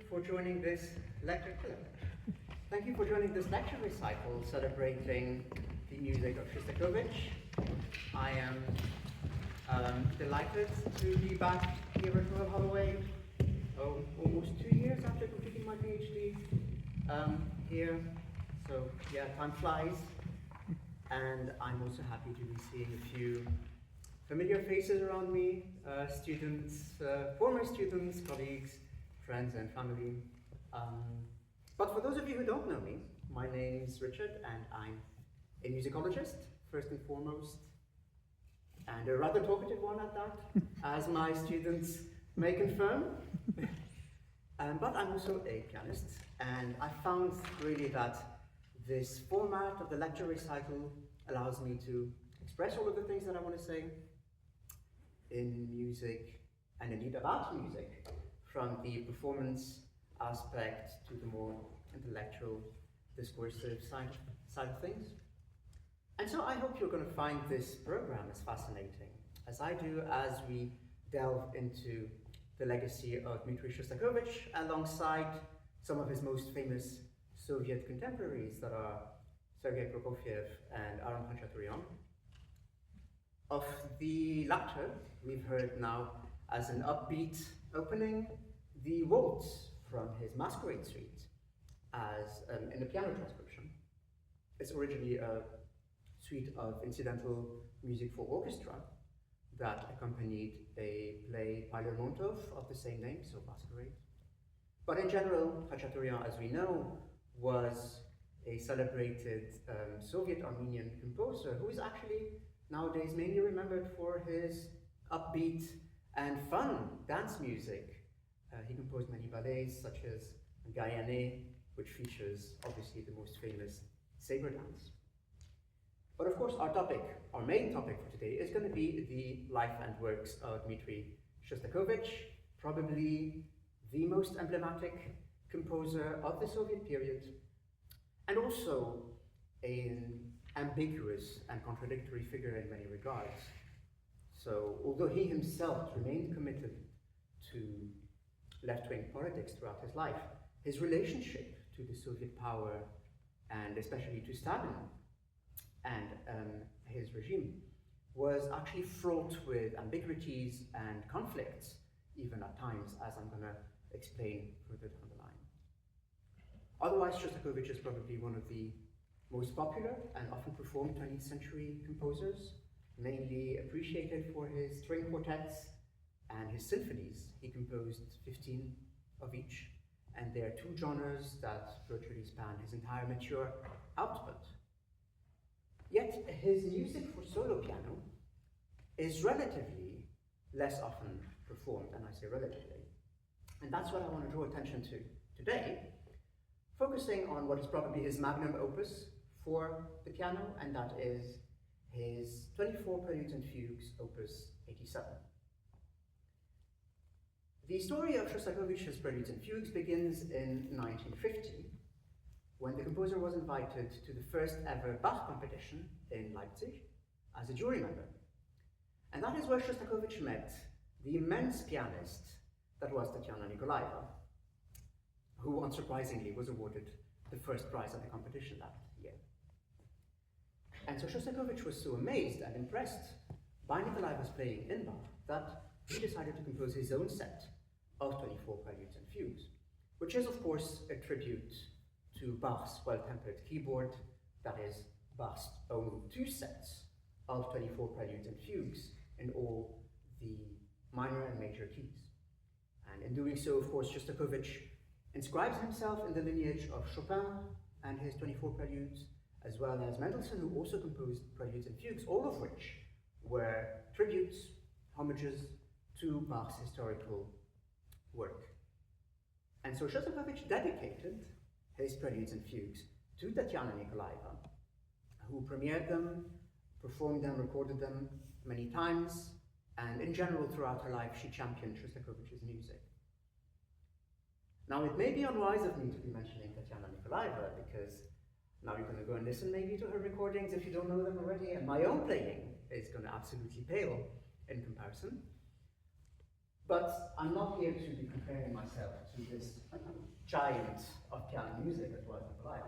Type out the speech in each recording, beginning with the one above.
for joining this lecture. Thank you for joining this lecture recital celebrating the music of Shostakovich. I am delighted to be back here at Royal Holloway, almost 2 years after completing my PhD here. So yeah, time flies, and I'm also happy to be seeing a few familiar faces around me, students, former students, colleagues, friends and family. But for those of you who don't know me, my name is Richard and I'm a musicologist, first and foremost, and a rather talkative one at that, as my students may confirm. But I'm also a pianist, and I found really that this format of the lecture recital allows me to express all of the things that I want to say in music, and indeed about music, from the performance aspect to the more intellectual, discursive side of things. And so I hope you're going to find this program as fascinating as I do as we delve into the legacy of Dmitri Shostakovich alongside some of his most famous Soviet contemporaries that are Sergei Prokofiev and Khachaturian. Of the latter, we've heard now as an upbeat opening the Waltz from his Masquerade suite as in a piano transcription. It's originally a suite of incidental music for orchestra that accompanied a play by Lermontov of the same name, so Masquerade. But in general, Khachaturian, as we know, was a celebrated Soviet-Armenian composer who is actually nowadays mainly remembered for his upbeat and fun dance music. He composed many ballets such as Gayane, which features obviously the most famous saber dance. But of course our main topic for today is going to be the life and works of Dmitri Shostakovich, probably the most emblematic composer of the Soviet period, and also an ambiguous and contradictory figure in many regards. So although he himself remained committed to left-wing politics throughout his life, his relationship to the Soviet power, and especially to Stalin and his regime, was actually fraught with ambiguities and conflicts, even at times, as I'm going to explain further down the line. Otherwise, Shostakovich is probably one of the most popular and often performed 20th century composers, mainly appreciated for his string quartets and his symphonies. He composed 15 of each, and there are 2 genres that virtually span his entire mature output. Yet his music for solo piano is relatively less often performed, and I say relatively. And that's what I want to draw attention to today, focusing on what is probably his magnum opus for the piano, and that is his 24 Preludes and Fugues, opus 87. The story of Shostakovich's Preludes and Fugues begins in 1950, when the composer was invited to the first ever Bach competition in Leipzig as a jury member. And that is where Shostakovich met the immense pianist that was Tatyana Nikolaeva, who unsurprisingly was awarded the first prize at the competition that year. And so Shostakovich was so amazed and impressed by Nikolaeva's playing in Bach that he decided to compose his own set of 24 Preludes and Fugues, which is of course a tribute to Bach's well-tempered keyboard, that is, Bach's own 2 sets of 24 Preludes and Fugues in all the minor and major keys. And in doing so, of course, Shostakovich inscribes himself in the lineage of Chopin and his 24 Preludes, as well as Mendelssohn, who also composed Preludes and Fugues, all of which were tributes, homages to Bach's historical work. And so Shostakovich dedicated his Preludes and Fugues to Tatyana Nikolaeva, who premiered them, performed them, recorded them many times, and in general throughout her life she championed Shostakovich's music. Now it may be unwise of me to be mentioning Tatyana Nikolaeva, because now you're going to go and listen maybe to her recordings if you don't know them already, and my own playing is going to absolutely pale in comparison. But I'm not here to be comparing myself to this giant of piano music as well as Holloway.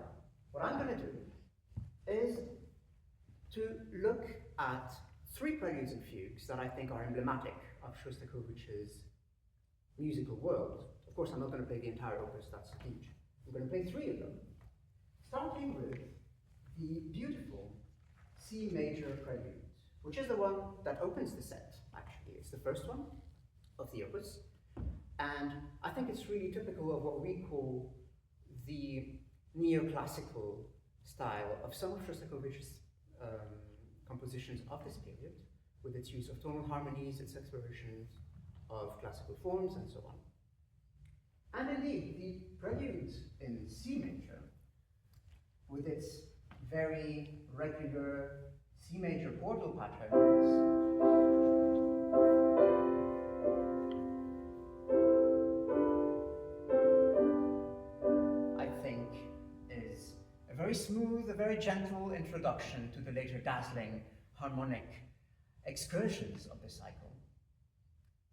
What I'm going to do is to look at 3 preludes and fugues that I think are emblematic of Shostakovich's musical world. Of course, I'm not going to play the entire opus, that's huge. I'm going to play 3 of them, starting with the beautiful C major prelude, which is the one that opens the set, actually. It's the first one of the opus, and I think it's really typical of what we call the neoclassical style of some of Shostakovich's compositions of this period, with its use of tonal harmonies, its explorations of classical forms, and so on. And indeed, the prelude in C major, with its very regular C major chordal patterns, I think is a very smooth, a very gentle introduction to the later dazzling harmonic excursions of the cycle.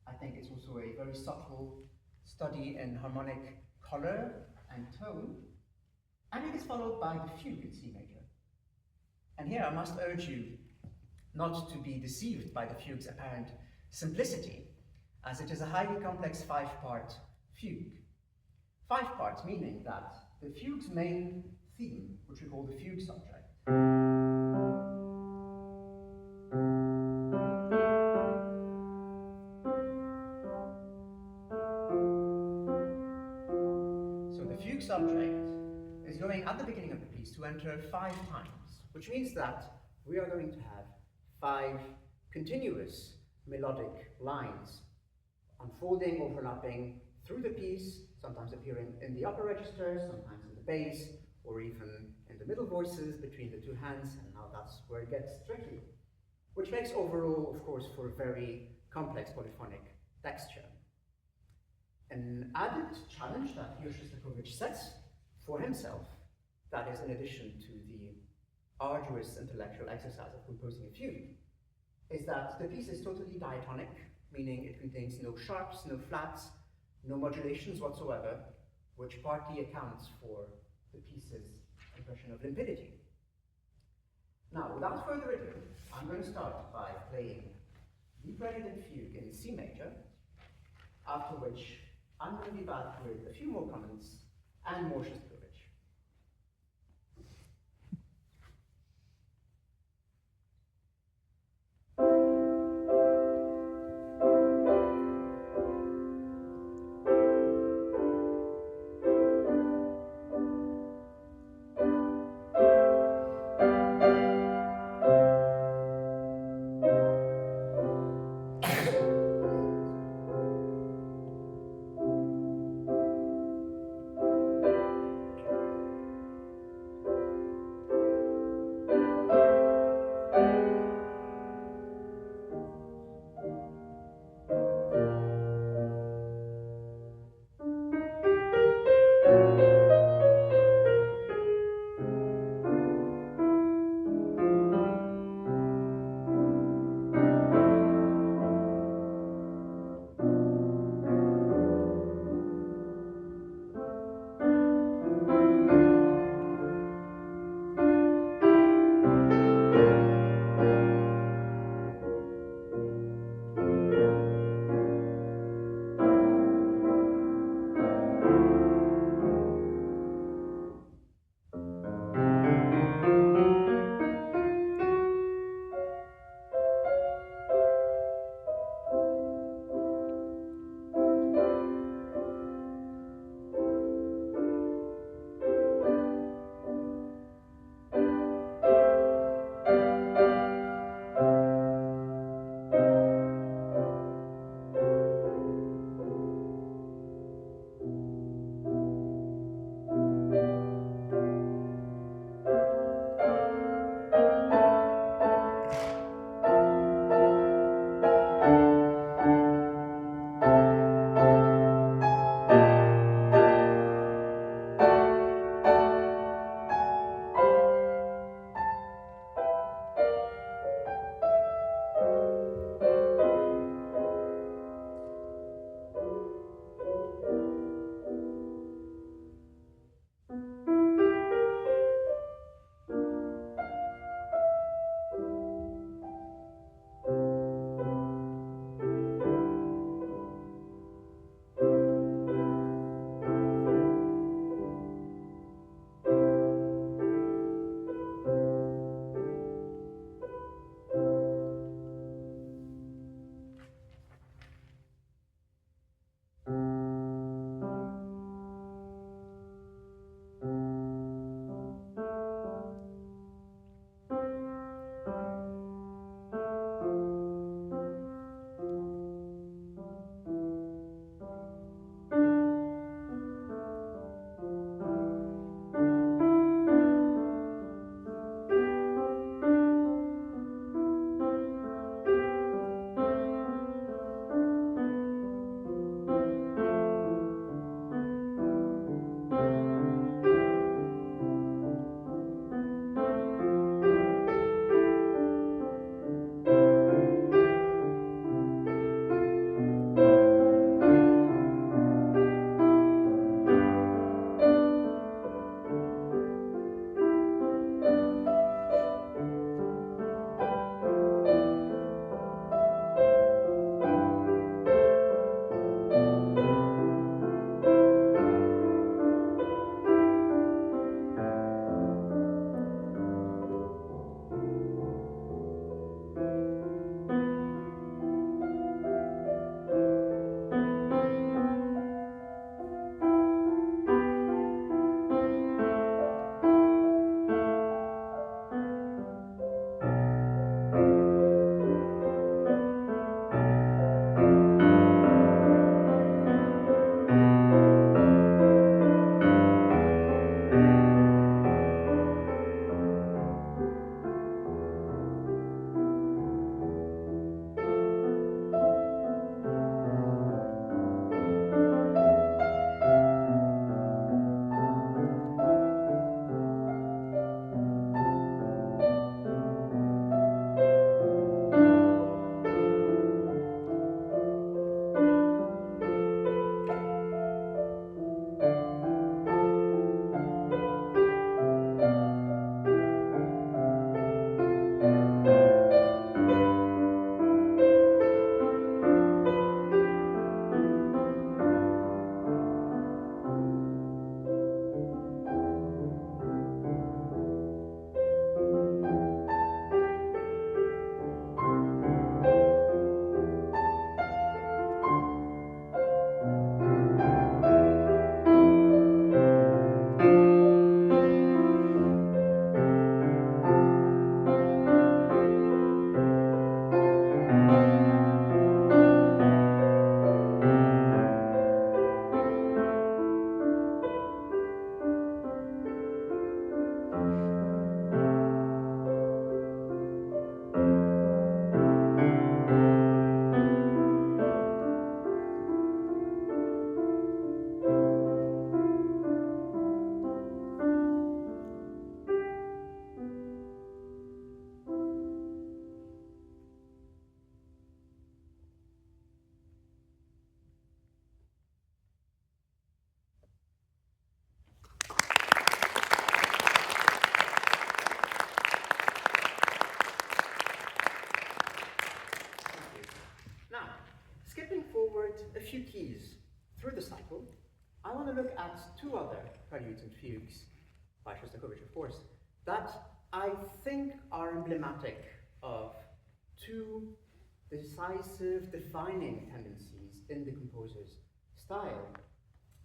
I think it's also a very subtle study in harmonic color and tone, and it is followed by the fugue in C major. And here I must urge you not to be deceived by the fugue's apparent simplicity, as it is a highly complex 5-part fugue. 5 parts meaning that the fugue's main theme, which we call the fugue subject, subject is going at the beginning of the piece to enter 5 times, which means that we are going to have 5 continuous melodic lines unfolding, overlapping through the piece, sometimes appearing in the upper register, sometimes in the bass, or even in the middle voices between the 2 hands, and now that's where it gets tricky, which makes overall, of course, for a very complex polyphonic texture. An added challenge that here Shostakovich sets for himself, that is in addition to the arduous intellectual exercise of composing a fugue, is that the piece is totally diatonic, meaning it contains no sharps, no flats, no modulations whatsoever, which partly accounts for the piece's impression of limpidity. Now, without further ado, I'm going to start by playing the Prelude and Fugue in C major, after which I'm going to be back with a few more comments and more Shostakovich. skipping forward a few keys through the cycle, I want to look at two other preludes and fugues, by Shostakovich of course, that I think are emblematic of two decisive, defining tendencies in the composer's style.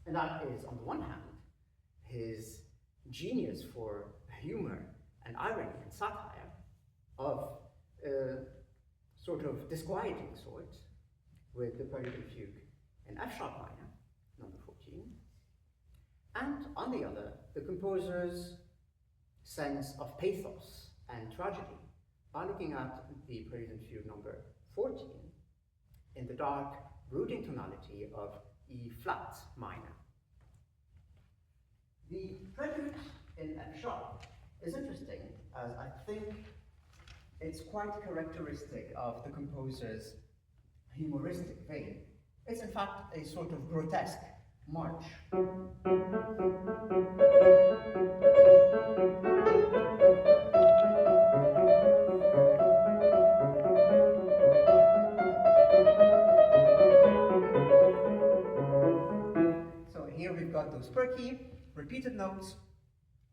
And that is, on the one hand, his genius for humor and irony and satire of a sort of disquieting sort, with the Prelude and Fugue in F sharp minor, number 14, and on the other, the composer's sense of pathos and tragedy by looking at the Prelude and Fugue number 14 in the dark, brooding tonality of E flat minor. The Prelude in F sharp is interesting, as I think it's quite characteristic of the composer's humoristic vein. It's in fact a sort of grotesque march. So here we've got those perky, repeated notes,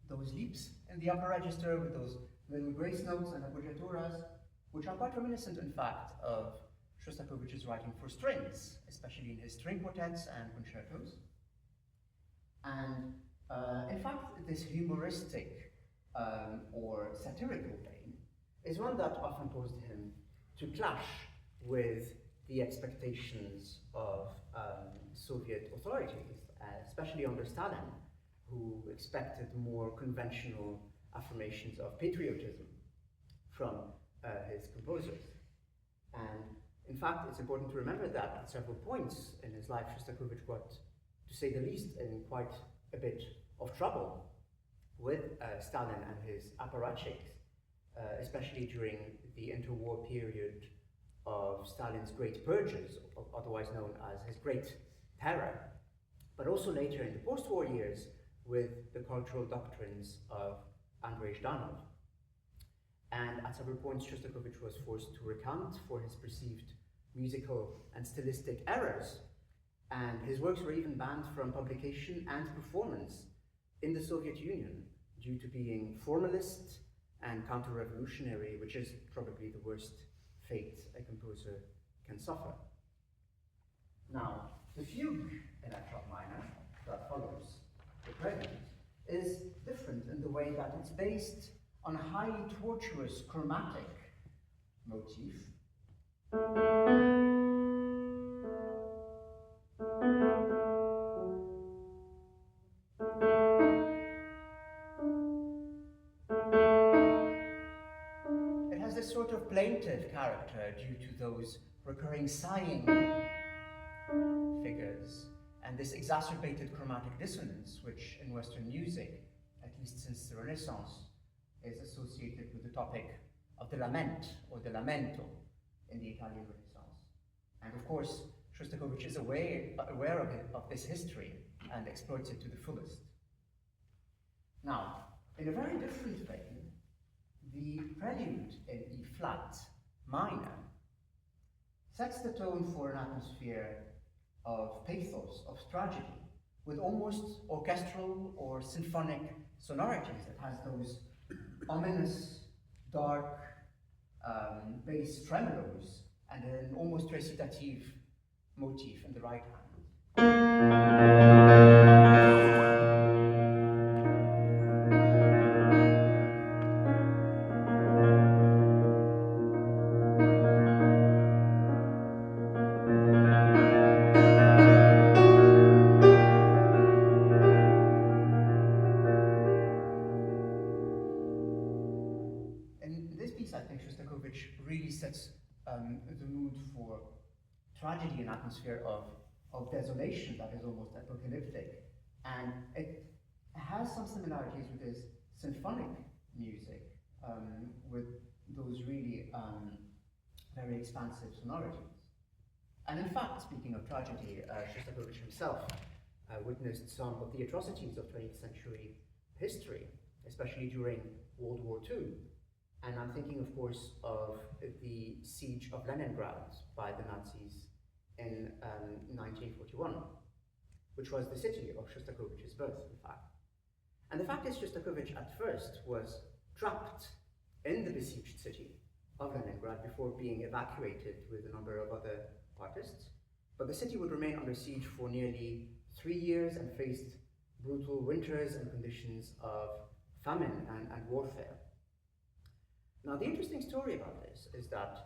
those leaps in the upper register with those little grace notes and appoggiaturas, which are quite reminiscent, in fact, of Shostakovich's writing for strings, especially in his string quartets and concertos. And in fact, this humoristic or satirical vein is one that often caused him to clash with the expectations of Soviet authorities, especially under Stalin, who expected more conventional affirmations of patriotism from his composers. And in fact, it's important to remember that at several points in his life, Shostakovich got, to say the least, in quite a bit of trouble with Stalin and his apparatchiks, especially during the interwar period of Stalin's Great Purges, otherwise known as his Great Terror, but also later in the post-war years with the cultural doctrines of Andrei Zhdanov. And at several points, Shostakovich was forced to recant for his perceived musical and stylistic errors, and his works were even banned from publication and performance in the Soviet Union due to being formalist and counter-revolutionary, which is probably the worst fate a composer can suffer. Now, the fugue in F sharp minor that follows the Prelude is different in the way that it's based on a highly tortuous chromatic motif. It has this sort of plaintive character due to those recurring sighing figures and this exacerbated chromatic dissonance, which in Western music, at least since the Renaissance, is associated with the topic of the lament or the lamento in the Italian Renaissance. And of course, Shostakovich is aware of this history and exploits it to the fullest. Now, in a very different vein, the Prelude in E flat minor sets the tone for an atmosphere of pathos, of tragedy, with almost orchestral or symphonic sonorities. It has those ominous, dark bass tremolos and an almost recitative motif in the right hand. The mood for tragedy, an atmosphere of desolation that is almost apocalyptic. And it has some similarities with his symphonic music, with those really very expansive sonorities. And in fact, speaking of tragedy, Shostakovich himself witnessed some of the atrocities of 20th century history, especially during World War II. And I'm thinking, of course, of the siege of Leningrad by the Nazis in 1941, which was the city of Shostakovich's birth, in fact. And the fact is, Shostakovich at first was trapped in the besieged city of Leningrad before being evacuated with a number of other artists. But the city would remain under siege for nearly 3 years and faced brutal winters and conditions of famine and warfare. Now, the interesting story about this is that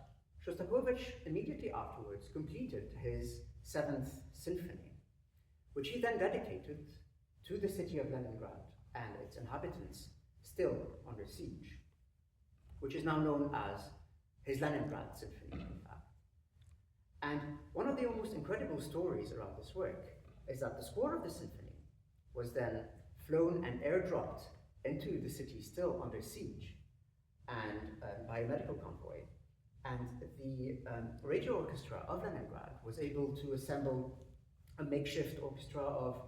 Shostakovich immediately afterwards completed his 7th symphony, which he then dedicated to the city of Leningrad and its inhabitants still under siege, which is now known as his Leningrad Symphony, in fact. And one of the almost incredible stories around this work is that the score of the symphony was then flown and airdropped into the city still under siege and by a medical convoy. And the radio orchestra of Leningrad was able to assemble a makeshift orchestra of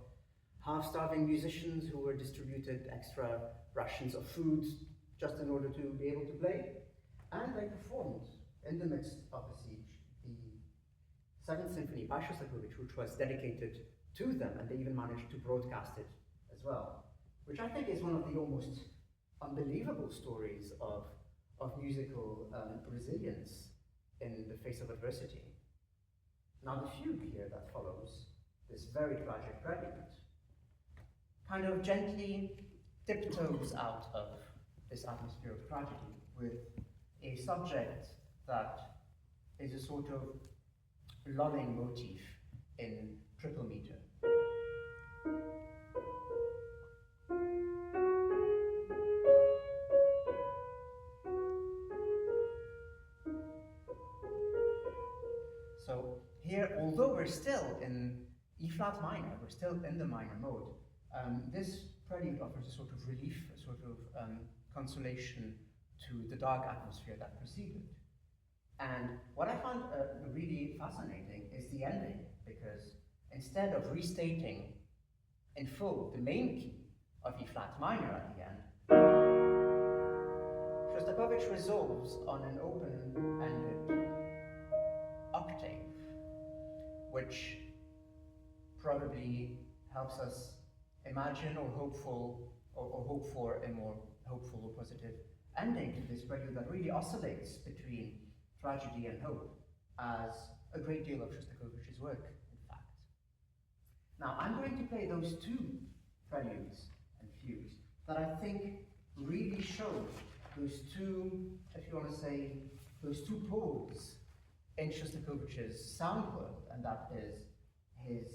half-starving musicians who were distributed extra rations of food just in order to be able to play. And they performed in the midst of the siege the 7th Symphony by Shostakovich, which was dedicated to them, and they even managed to broadcast it as well, which I think is one of the almost unbelievable stories of musical resilience in the face of adversity. Now, the fugue here that follows this very tragic prelude kind of gently tiptoes out of this atmosphere of tragedy with a subject that is a sort of lulling motif in triple meter. So here, although we're still in E-flat minor, we're still in the minor mode, this prelude offers a sort of relief, a sort of consolation to the dark atmosphere that preceded. And what I found really fascinating is the ending, because instead of restating in full the main key of E-flat minor at the end, Shostakovich resolves on an open-ended octave, which probably helps us imagine or hope for a more hopeful or positive ending to this prelude that really oscillates between tragedy and hope, as a great deal of Shostakovich's work, in fact. Now, I'm going to play those two preludes and fugues that I think really show those two, if you want to say, those two poles in Shostakovich's sound world, and that is his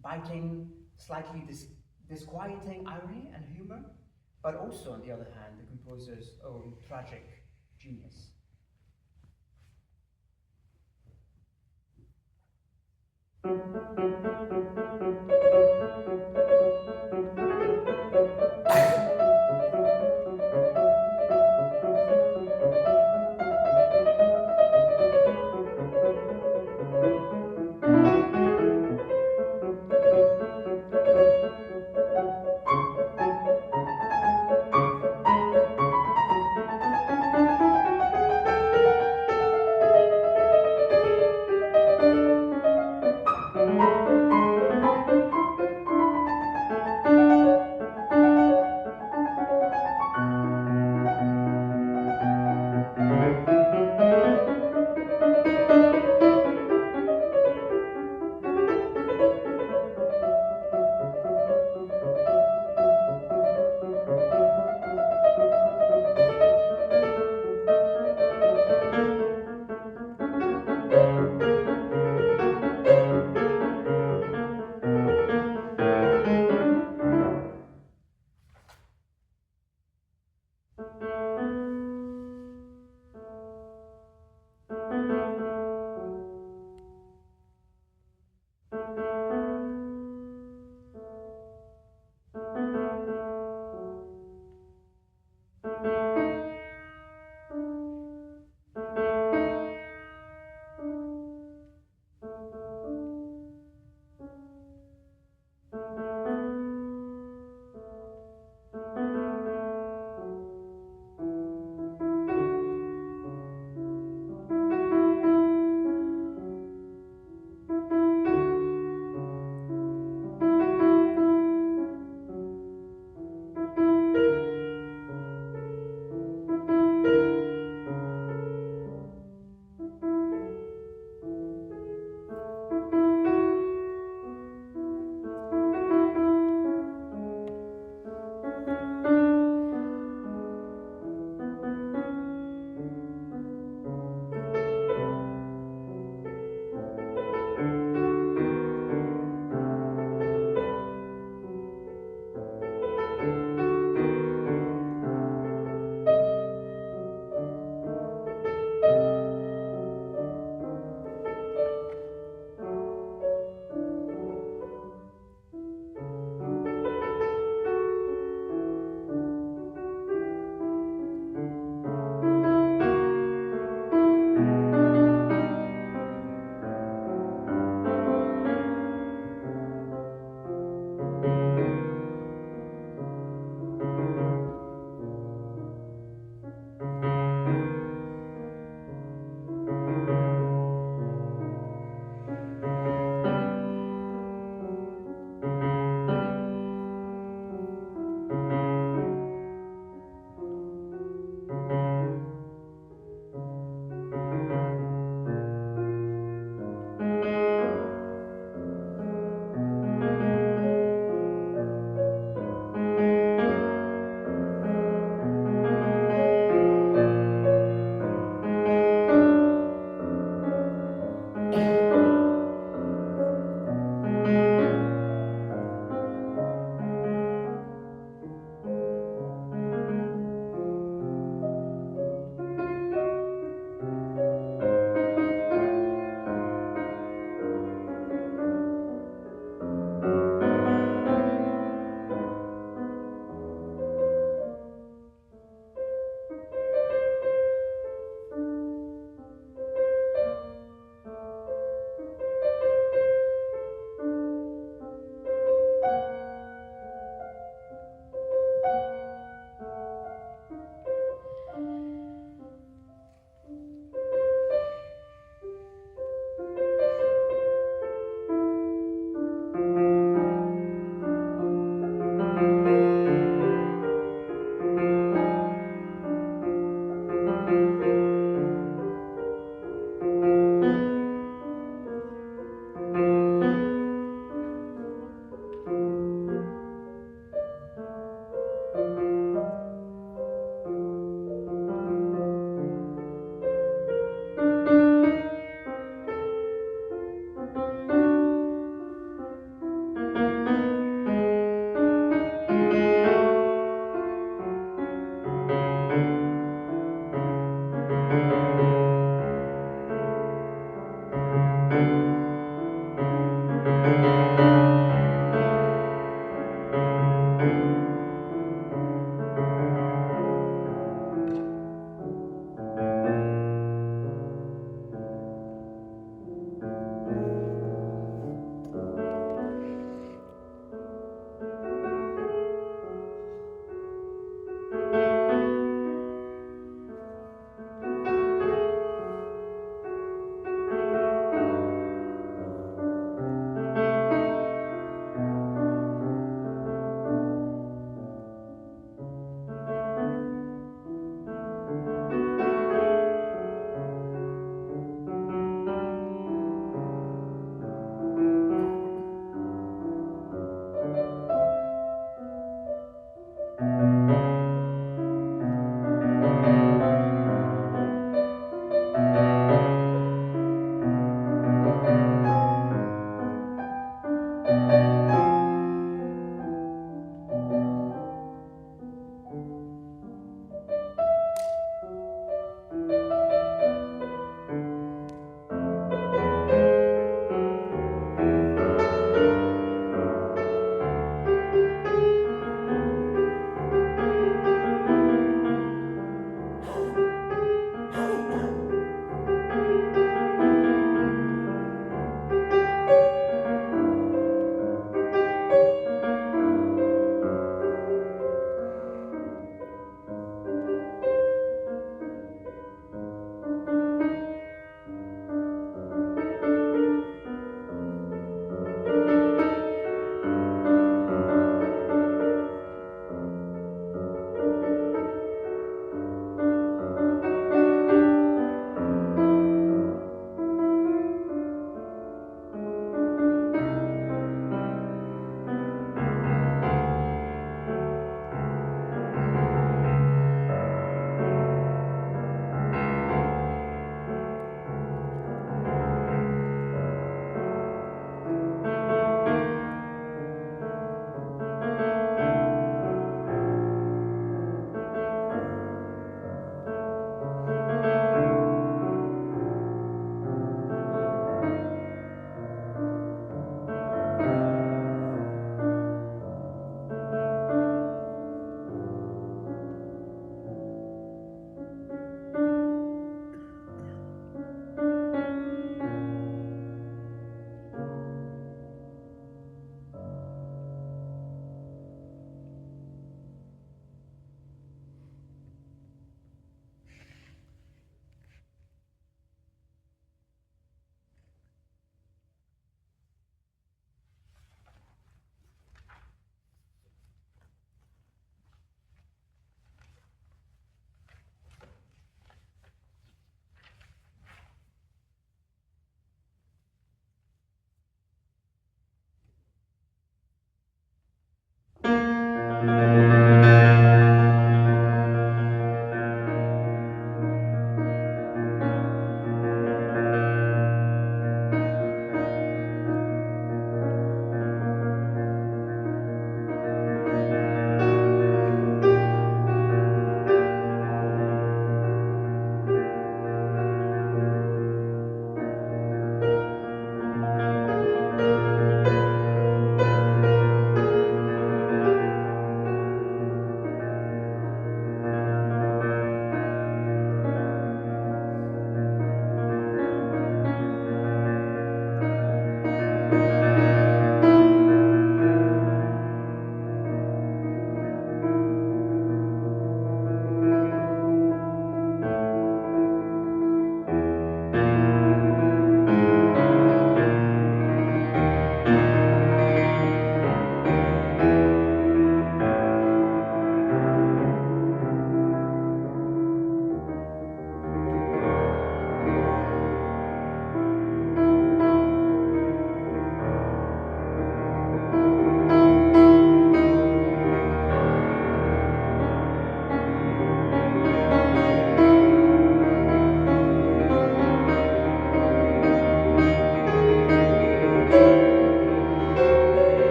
biting, slightly disquieting irony and humor, but also, on the other hand, the composer's own tragic genius.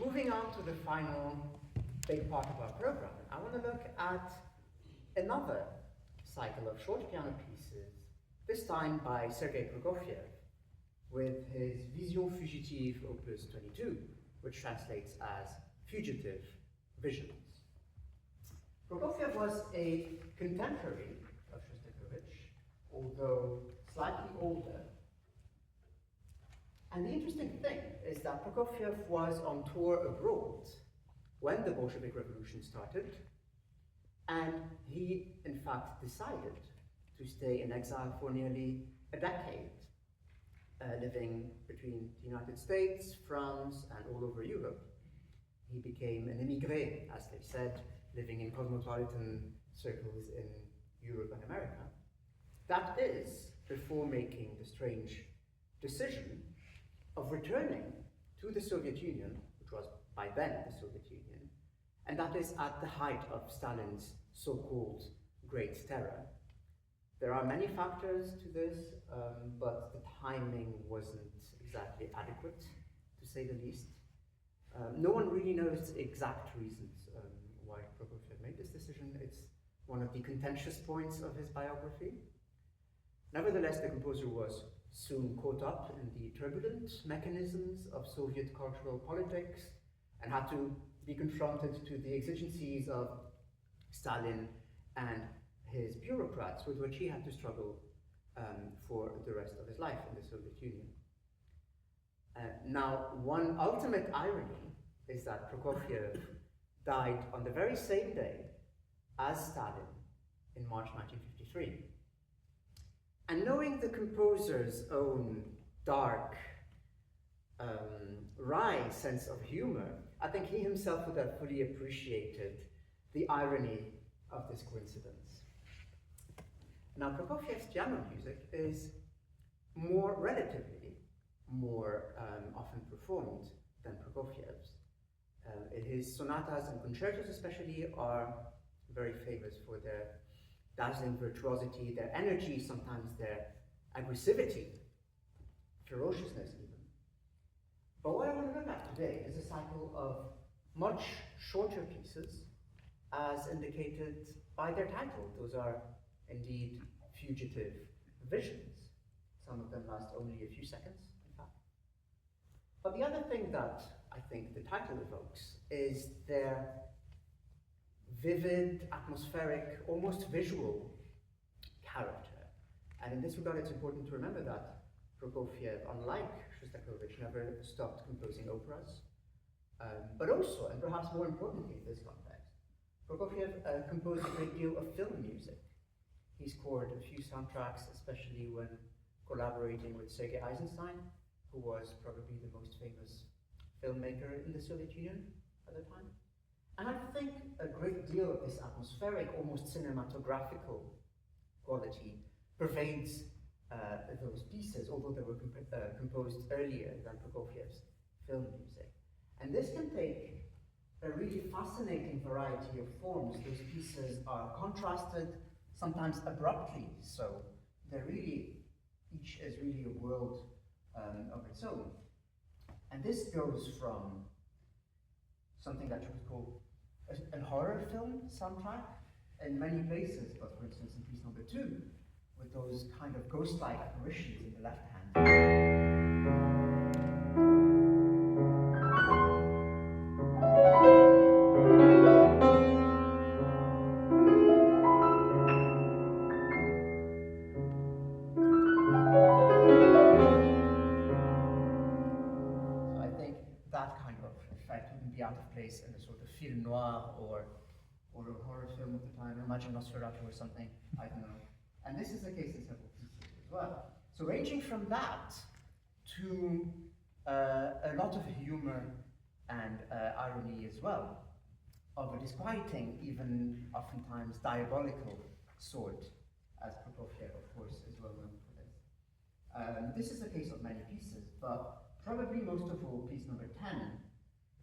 moving on to the final big part of our program, I want to look at another cycle of short piano pieces, this time by Sergei Prokofiev, with his Vision Fugitive Opus 22, which translates as Fugitive Visions. Prokofiev was a contemporary of Shostakovich, although slightly older. And the interesting thing is that Prokofiev was on tour abroad when the Bolshevik Revolution started, and he, in fact, decided to stay in exile for nearly a decade, living between the United States, France, and all over Europe. He became an émigré, as they said, living in cosmopolitan circles in Europe and America. That is, before making the strange decision of returning to the Soviet Union, which was by then the Soviet Union, and that is at the height of Stalin's so-called Great Terror. There are many factors to this, but the timing wasn't exactly adequate, to say the least. No one really knows the exact reasons why Prokofiev made this decision. It's one of the contentious points of his biography. Nevertheless, the composer was soon caught up in the turbulent mechanisms of Soviet cultural politics and had to be confronted to the exigencies of Stalin and his bureaucrats, with which he had to struggle for the rest of his life in the Soviet Union. Now, one ultimate irony is that Prokofiev died on the very same day as Stalin in March 1953. And knowing the composer's own dark, wry sense of humor, I think he himself would have fully appreciated the irony of this coincidence. Now, Prokofiev's piano music is relatively more often performed than Prokofiev's. His sonatas and concertos especially are very famous for their dazzling virtuosity, their energy, sometimes their aggressivity, ferociousness even. But what I want to look at today is a cycle of much shorter pieces, as indicated by their title. Those are indeed fugitive visions. Some of them last only a few seconds, in fact. But the other thing that I think the title evokes is their vivid, atmospheric, almost visual character. And in this regard, it's important to remember that Prokofiev, unlike Shostakovich, never stopped composing operas. But also, and perhaps more importantly in this context, Prokofiev composed a great deal of film music. He scored a few soundtracks, especially when collaborating with Sergei Eisenstein, who was probably the most famous filmmaker in the Soviet Union at the time. And I think a great deal of this atmospheric, almost cinematographical quality pervades those pieces, although they were composed earlier than Prokofiev's film music. And this can take a really fascinating variety of forms. Those pieces are contrasted, sometimes abruptly, so they're really, each is really a world of its own. And this goes from something that you would call a horror film soundtrack in many places, but for instance in piece number 2, with those kind of ghost-like apparitions in the left hand. Out of place in a sort of film noir or a horror film of the time. Imagine Nosferatu or something, I don't know. And this is the case in several pieces as well. So ranging from that to a lot of humor and irony as well, of a disquieting, even oftentimes diabolical sort, as Prokofiev, of course, is well known for this. This is the case of many pieces, but probably most of all piece number 10,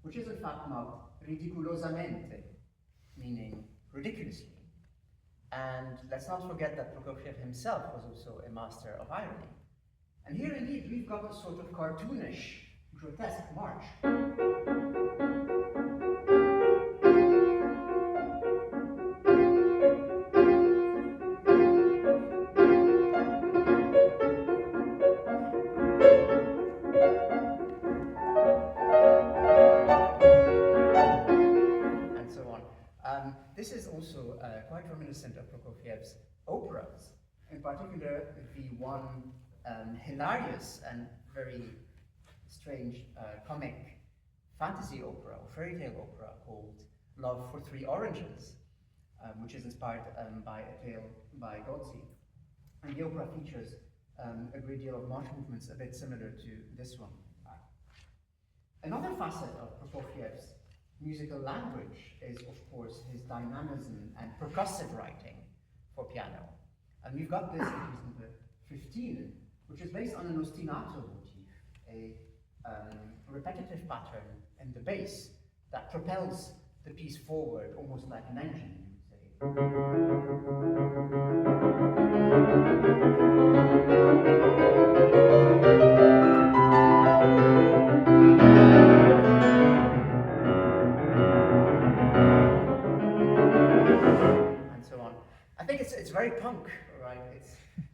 which is in fact marked ridiculosamente, meaning ridiculously. And let's not forget that Prokofiev himself was also a master of irony. And here indeed we've got a sort of cartoonish, grotesque march. reminiscent of Prokofiev's operas, in particular the one hilarious and very strange comic fantasy opera or fairy tale opera called Love for Three Oranges, which is inspired by a tale by Godzi. And the opera features a great deal of march movements a bit similar to this one. Another facet of Prokofiev's musical language is, of course, his dynamism and percussive writing for piano. And we've got this in piece number 15, which is based on an ostinato motif, a repetitive pattern in the bass that propels the piece forward almost like an engine, you would and so on. I think it's very punk, right?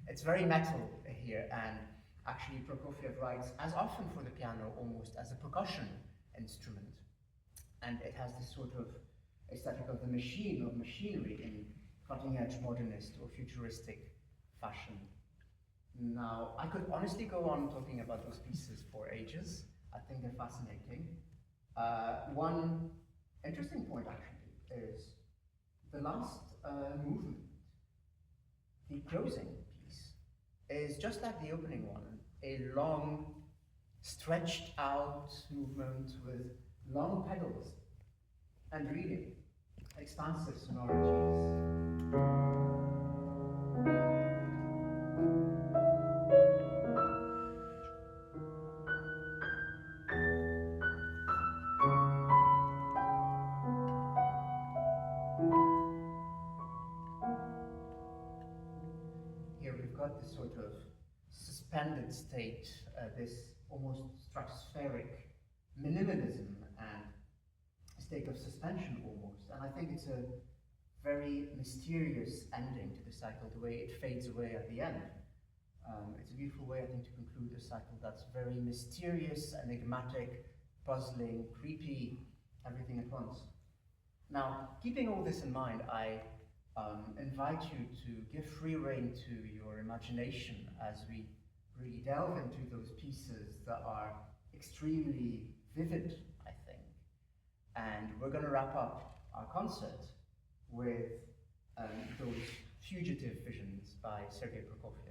It's very metal here, and actually Prokofiev writes as often for the piano almost as a percussion instrument, and it has this sort of aesthetic of the machine, of machinery in cutting-edge modernist or futuristic fashion. Now, I could honestly go on talking about those pieces for ages. I think they're fascinating. One interesting point, actually, is the last movement, the closing piece, is just like the opening one, a long, stretched out movement with long pedals and really expansive sonorities. Here we've got this sort of suspended state, this almost stratospheric minimalism and state of suspension almost, and I think it's a very mysterious ending to the cycle, the way it fades away at the end. It's a beautiful way, I think, to conclude a cycle that's very mysterious, enigmatic, puzzling, creepy, everything at once. Now, keeping all this in mind, I invite you to give free rein to your imagination as we really delve into those pieces that are extremely vivid, I think. And we're going to wrap up our concert with those fugitive visions by Sergei Prokofiev.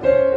Thank you.